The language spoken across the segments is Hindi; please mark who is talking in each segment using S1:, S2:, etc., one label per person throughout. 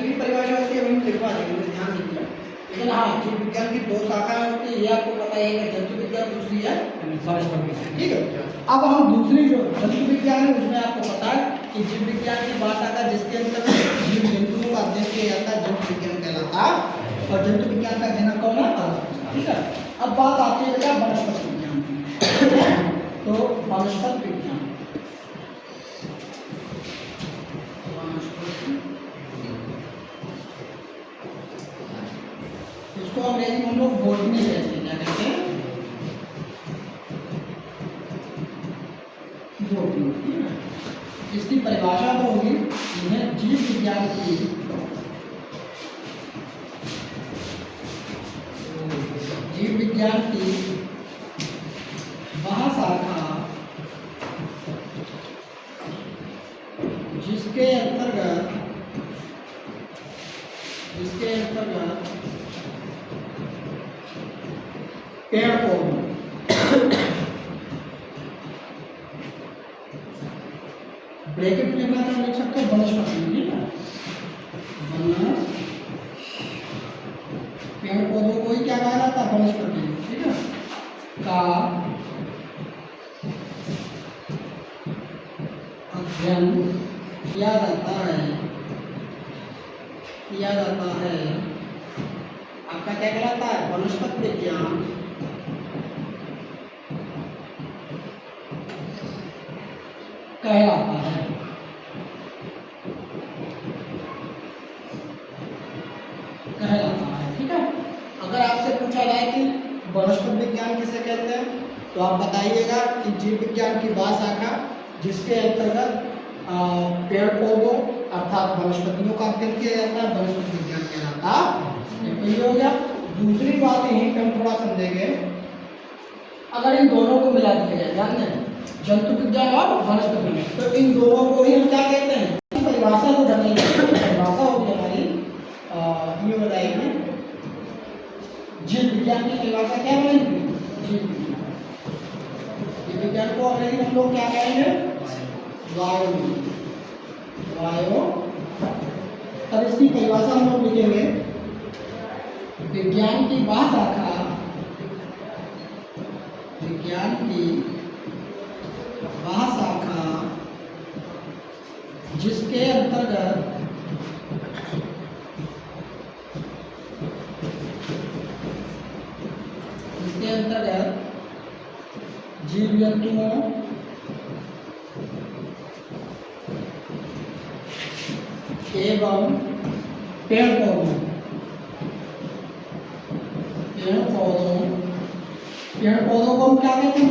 S1: की परिभाषा होती है हम लिखवा देंगे, ध्यान दीजिए। लेकिन हाँ, जीव विज्ञान की 2 शाखाएं होती है, ये आपको पता है, एक जंतु विज्ञान, दूसरी है वनस्पति विज्ञान। ठीक है, अब हम दूसरी जो जंतु विज्ञान है उसमें आपको पता है कि जीव विज्ञान की 2 शाखा जिसके अंतर्गत जीव जंतुओं का अध्ययन किया जाता है जंतु विज्ञान कहलाता है, और जंतु विज्ञान का जनक कौन है? पारस्परिक। ठीक है, अब बात आती है बेटा वनस्पति विज्ञान की। तो वनस्पति विज्ञान, इसको अंग्रेजी में हम लोग बॉटनी कहते हैं। क्या कहते हैं? बॉटनी। इसकी परिभाषा तो होगी, इन्हें जीव विज्ञान की वह शाखा जिसके अंतर्गत पेड़ पौधों ब्रैकेट में लिखना तो लिख सकते हो वनस्पति, ठीक है, पेड़ पौधों को ही क्या कहा जाता है? वनस्पति। ठीक है, का अध्ययन किया जाता है आपका क्या कहलाता है? वनस्पति विज्ञान कहलाता है। ठीक है, अगर आपसे पूछा जाए कि वनस्पति विज्ञान किसे कहते हैं, तो आप बताइएगा कि जीव विज्ञान की वह शाखा जिसके अंतर्गत पेड़ पौधों अर्थात वनस्पतियों का अध्ययन किया जाता है, वनस्पति विज्ञान कहलाता है। ये हो गया। दूसरी बात यहीं पे हम थोड़ा समझेंगे, अगर इन दोनों को मिला दिया जाए, ध्यान दें, जंतु विज्ञान और वनस्पति विज्ञान, तो इन दोनों को ही हम क्या कहते हैं? परिभाषा को ढकेंगे, परिभाषा होगी हमारी ये बताएगी जीव विज्ञान की परिभाषा क्या बनेगी? जीव विज्ञान को अंग्रेजी में हम लोग क्या कहेंगे? वायो। तब इसकी परिभाषा हम लोग लिखेंगे, विज्ञान की वह शाखा जिसके अंतर्गत जीव जंतुओं एवं पेड़ पौधों को हम क्या कहते हैं?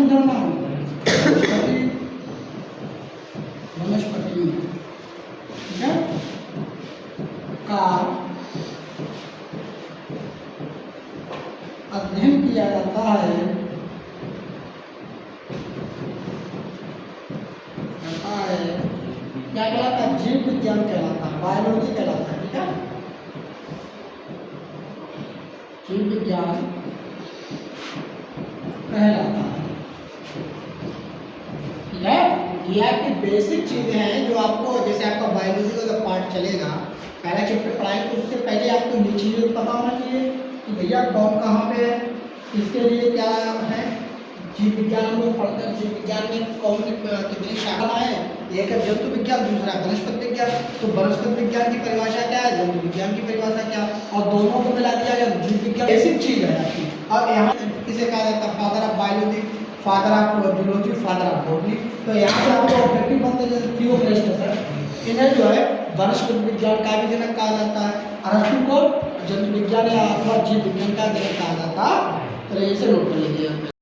S1: वनस्पति। ठीक है, का अध्ययन किया जाता है क्या कहलाता है? जीव विज्ञान कहलाता है, बायोलॉजी कहलाता है। ठीक है, जीव विज्ञान कहलाता है। ठीक है, ये आपकी बेसिक चीजें हैं जो आपको, जैसे आपका बायोलॉजी का जब पार्ट चलेगा, पहला चैप्टर पढ़ाएंगे तो उससे पहले आपको ये चीजें पता होना चाहिए कि भैया कौन कहाँ पे है, इसके लिए क्या है। जीव विज्ञान हम लोग पढ़ते हैं, जीव विज्ञान में कौन कितनी शाखा है? एक है जंतु विज्ञान, दूसरा वनस्पति विज्ञान। तो वनस्पति विज्ञान की परिभाषा क्या है? जंतु विज्ञान की परिभाषा क्या है? और दोनों को मिला दिया गया जीव विज्ञान। बेसिक चीज है आपकी। अब यहाँ किसे कहा जाता है? Father of biology, father of zoology, father of botany. तो यहाँ पे आपको ऑब्जेक्टिव बनते हैं, जैसे थियोक्रेटस है, इन्हें जो है वनस्पति विज्ञान का भी जनक कहा जाता है, अरस्तु को जंतु विज्ञान या अथवा जीव विज्ञान का जनक कहा जाता है। तो इसे नोट कर लीजिए।